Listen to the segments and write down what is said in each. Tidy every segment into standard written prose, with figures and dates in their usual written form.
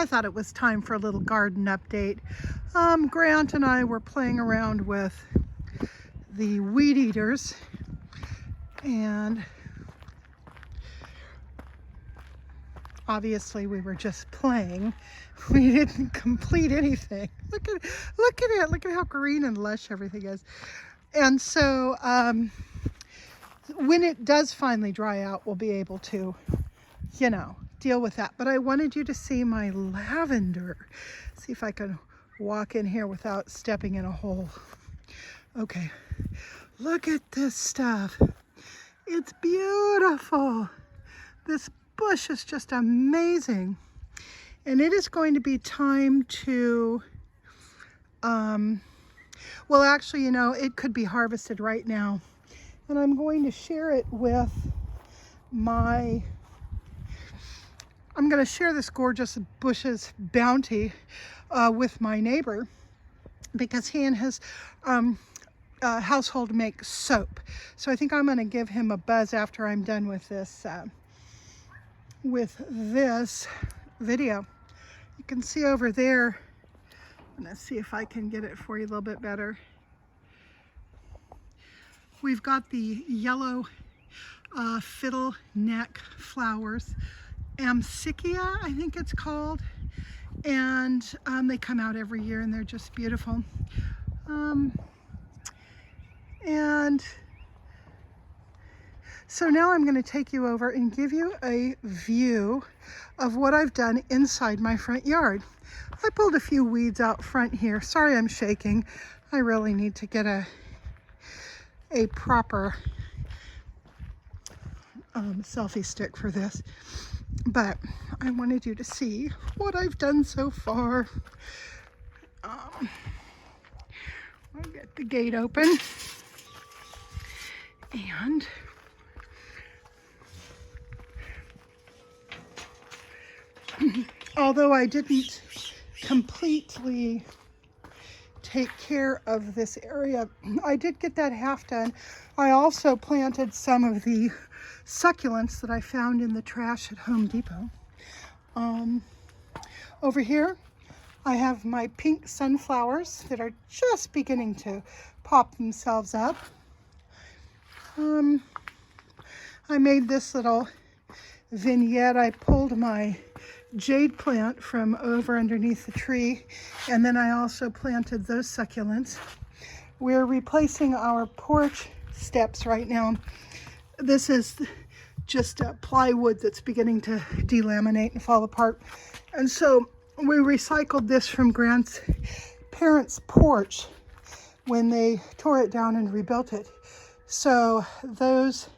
I thought it was time for a little garden update. Grant and I were playing around with the weed eaters, and obviously we were just playing. We didn't complete anything. Look at it. Look at how green and lush everything is. And so when it does finally dry out, we'll be able to, deal with that. But I wanted you to see my lavender. See if I can walk in here without stepping in a hole. Okay, look at this stuff. It's beautiful. This bush is just amazing. And it is going to be time to, well, actually, it could be harvested right now. And I'm going to share it with I'm going to share this gorgeous Bush's Bounty with my neighbor, because he and his household make soap. So I think I'm going to give him a buzz after I'm done with this video. You can see over there, I'm going to see if I can get it for you a little bit better. We've got the yellow fiddle neck flowers, Amsickia, I think it's called, and they come out every year and they're just beautiful. And so now I'm going to take you over and give you a view of what I've done inside my front yard. I pulled a few weeds out front here. Sorry I'm shaking. I really need to get a proper selfie stick for this. But I wanted you to see what I've done so far. I'll get the gate open. And although I didn't completely take care of this area, I did get that half done. I also planted some of the succulents that I found in the trash at Home Depot. Over here I have my pink sunflowers that are just beginning to pop themselves up. I made this little vignette. I pulled my jade plant from over underneath the tree, and then I also planted those succulents. We're replacing our porch steps right now. This is just plywood that's beginning to delaminate and fall apart, and so we recycled this from Grant's parents' porch when they tore it down and rebuilt it. So those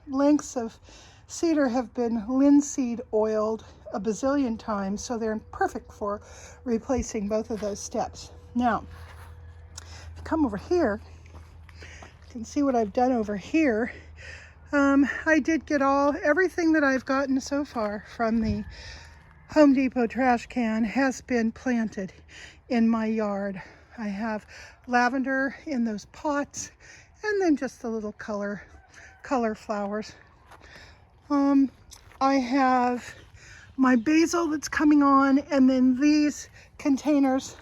lengths of cedar have been linseed oiled a bazillion times, so they're perfect for replacing both of those steps. Now, if you come over here, you can see what I've done over here. I did get everything that I've gotten so far from the Home Depot trash can has been planted in my yard. I have lavender in those pots, and then just the little color flowers. I have my basil that's coming on, and then these containers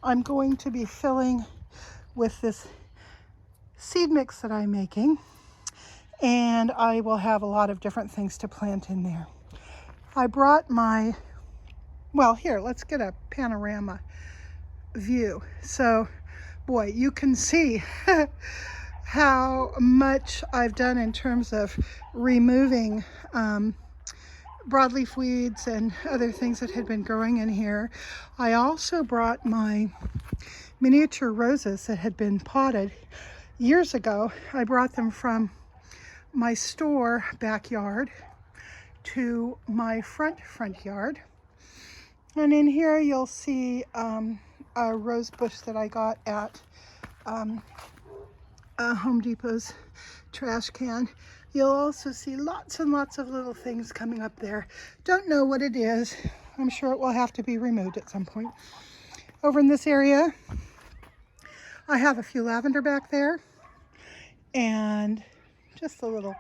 I'm going to be filling with this seed mix that I'm making, and I will have a lot of different things to plant in there. I brought well, here, let's get a panorama view. So, boy, you can see how much I've done in terms of removing broadleaf weeds and other things that had been growing in here. I also brought my miniature roses that had been potted years ago. I brought them from my store backyard to my front yard. And in here you'll see a rose bush that I got at Home Depot's trash can. You'll also see lots and lots of little things coming up there. Don't know what it is. I'm sure it will have to be removed at some point. Over in this area, I have a few lavender back there, and just a little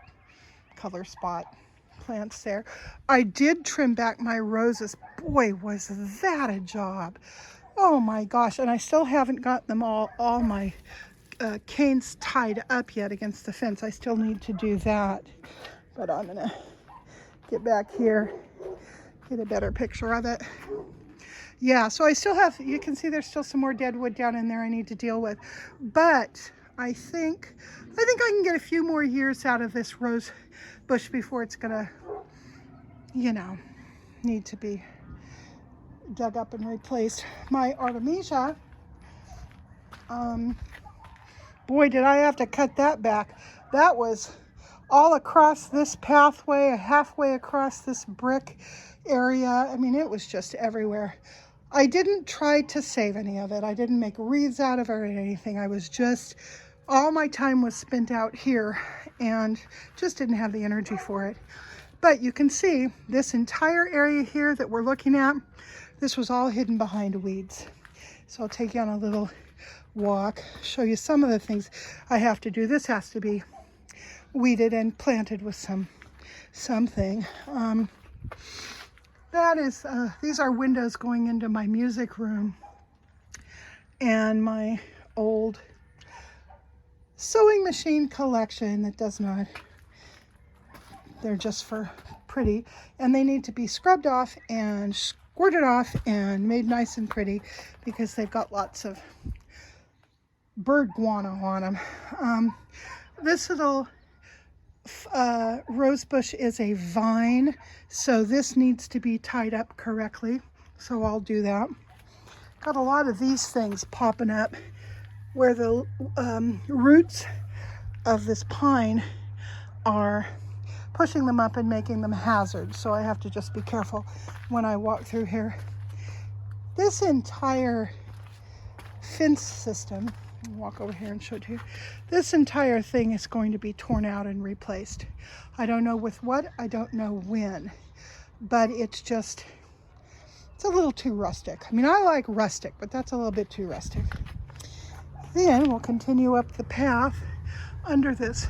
color spot. plants there. I did trim back my roses. Boy, was that a job. Oh my gosh, and I still haven't got them all my canes tied up yet against the fence. I still need to do that. But I'm gonna get back here, get a better picture of it. Yeah, so I still have, you can see there's still some more dead wood down in there I need to deal with. But I think I can get a few more years out of this rose bush before it's gonna, you know, need to be dug up and replaced. My Artemisia, boy, did I have to cut that back. That was all across this pathway, halfway across this brick area. I mean, it was just everywhere. I didn't try to save any of it. I didn't make wreaths out of it or anything. I was just, all my time was spent out here and just didn't have the energy for it. But you can see this entire area here that we're looking at, this was all hidden behind weeds. So I'll take you on a little walk, show you some of the things I have to do. This has to be weeded and planted with something. That is, these are windows going into my music room and my old sewing machine collection that does not, they're just for pretty, and they need to be scrubbed off and squirted off and made nice and pretty because they've got lots of bird guano on them. This little rose bush is a vine, so this needs to be tied up correctly, so I'll do that. Got a lot of these things popping up where the roots of this pine are pushing them up and making them hazards, so I have to just be careful when I walk through here. This entire fence system, I'll walk over here and show it to you. This entire thing is going to be torn out and replaced. I don't know with what, I don't know when, but it's a little too rustic. I mean, I like rustic, but that's a little bit too rustic. Then we'll continue up the path under this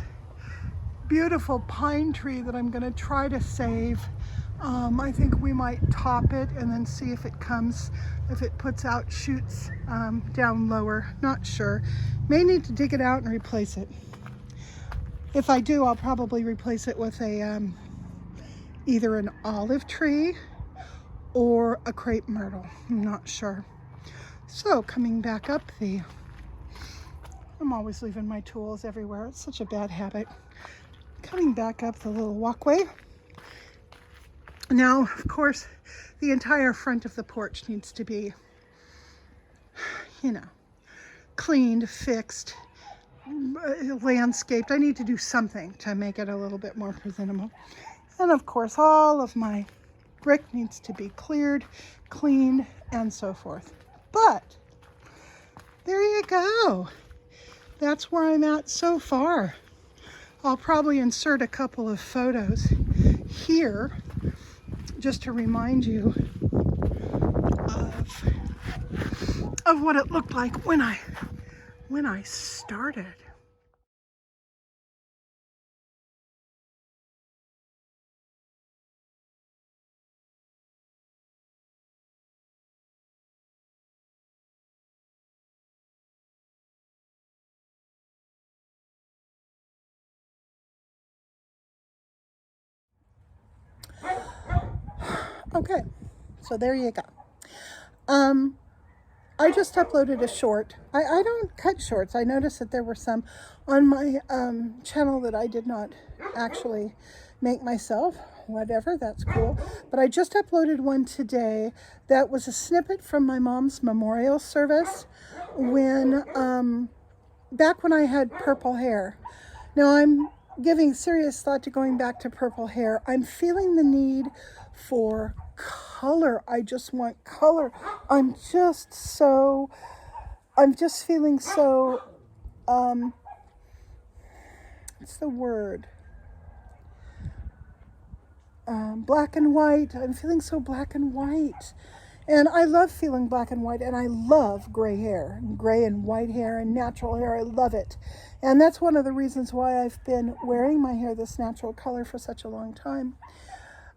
beautiful pine tree that I'm going to try to save. I think we might top it and then see if it puts out shoots down lower. Not sure. May need to dig it out and replace it. If I do, I'll probably replace it with a either an olive tree or a crepe myrtle. I'm not sure. So coming back up I'm always leaving my tools everywhere. It's such a bad habit. Coming back up the little walkway. Now, of course, the entire front of the porch needs to be, cleaned, fixed, landscaped. I need to do something to make it a little bit more presentable. And of course, all of my brick needs to be cleared, cleaned, and so forth. But there you go. That's where I'm at so far. I'll probably insert a couple of photos here just to remind you of what it looked like when I started. Okay, so there you go. I just uploaded a short. I don't cut shorts. I noticed that there were some on my channel that I did not actually make myself. Whatever, that's cool. But I just uploaded one today that was a snippet from my mom's memorial service when, back when I had purple hair. Now I'm giving serious thought to going back to purple hair. I'm feeling the need for color. I just want color. I'm just feeling so, what's the word? Black and white. I'm feeling so black and white. And I love feeling black and white, and I love gray hair, gray and white hair and natural hair. I love it. And that's one of the reasons why I've been wearing my hair this natural color for such a long time.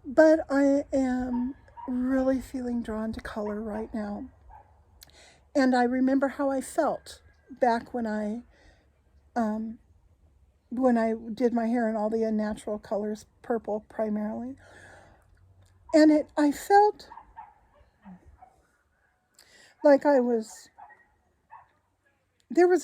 But I am really feeling drawn to color right now. And I remember how I felt back when I did my hair in all the unnatural colors, purple primarily. And I felt like there was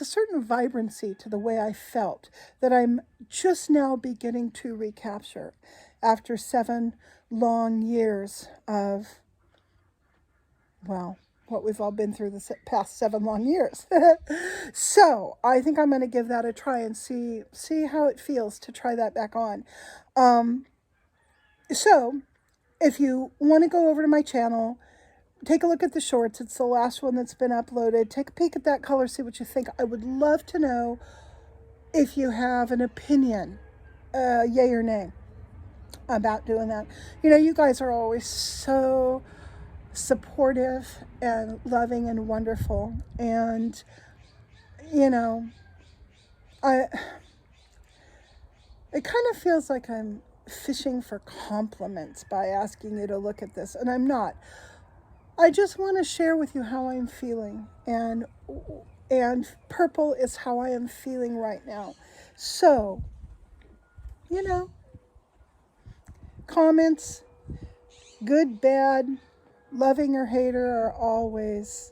a certain vibrancy to the way I felt that I'm just now beginning to recapture after 7 long years of, well, what we've all been through the past 7 long years. So I think I'm going to give that a try and see how it feels to try that back on. So if you want to go over to my channel, take a look at the shorts. It's the last one that's been uploaded. Take a peek at that color, see what you think. I would love to know if you have an opinion, yay or nay, about doing that. You know, you guys are always so supportive and loving and wonderful. And, you know, it kind of feels like I'm fishing for compliments by asking you to look at this, and I'm not. I just want to share with you how I'm feeling, and purple is how I am feeling right now. So, you know, comments, good, bad, loving or hater, are always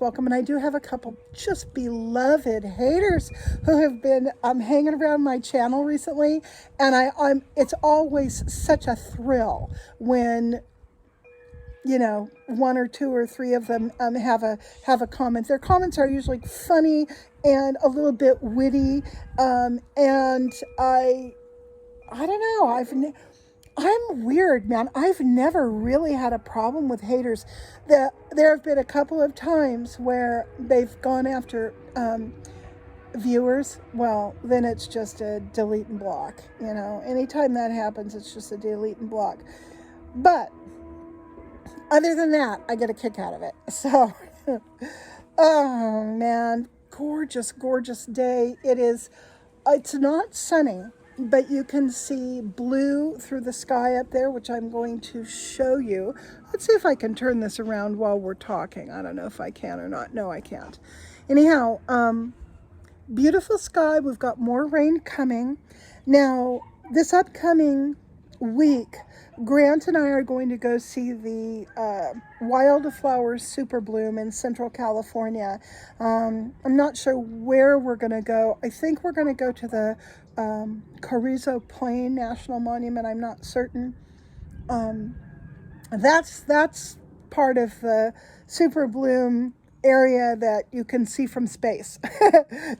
welcome. And I do have a couple just beloved haters who have been hanging around my channel recently, and it's always such a thrill when, you know, 1 or 2 or 3 of them have a comment. Their comments are usually funny and a little bit witty, and I don't know. I'm weird, man. I've never really had a problem with haters. There have been a couple of times where they've gone after viewers. Well, then it's just a delete and block. You know, anytime that happens, it's just a delete and block. But other than that, I get a kick out of it. So, oh man, gorgeous, gorgeous day. It's not sunny, but you can see blue through the sky up there, which I'm going to show you. Let's see if I can turn this around while we're talking. I don't know if I can or not. No, I can't. Anyhow, beautiful sky. We've got more rain coming. Now, this upcoming week, Grant and I are going to go see the Wildflowers Super Bloom in Central California. I'm not sure where we're going to go. I think we're going to go to the Carrizo Plain National Monument. I'm not certain. That's part of the Super Bloom area that you can see from space.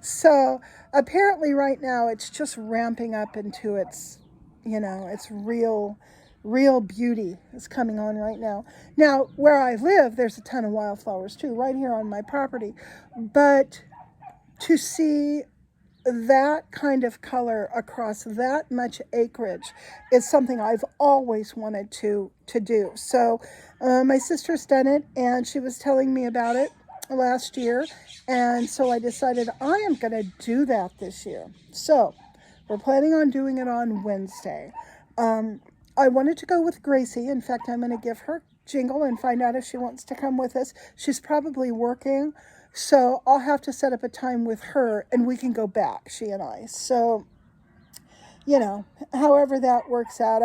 So apparently right now it's just ramping up into its, you know, its real beauty is coming on right now. Now, where I live, there's a ton of wildflowers too, right here on my property. But to see that kind of color across that much acreage is something I've always wanted to do. So my sister's done it, and she was telling me about it last year, and so I decided I am going to do that this year. So we're planning on doing it on Wednesday. I wanted to go with Gracie. In fact, I'm going to give her jingle and find out if she wants to come with us. She's probably working, so I'll have to set up a time with her and we can go back, she and I. So, you know, however that works out,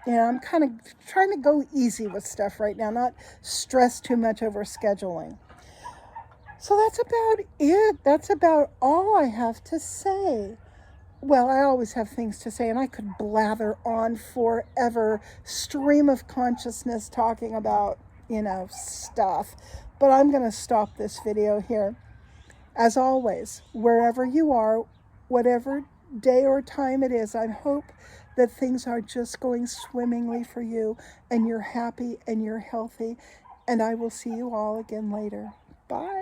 I'm kind of trying to go easy with stuff right now, not stress too much over scheduling. So that's about it. That's about all I have to say. Well, I always have things to say, and I could blather on forever, stream of consciousness talking about, you know, stuff. But I'm going to stop this video here. As always, wherever you are, whatever day or time it is, I hope that things are just going swimmingly for you, and you're happy and you're healthy. And I will see you all again later. Bye.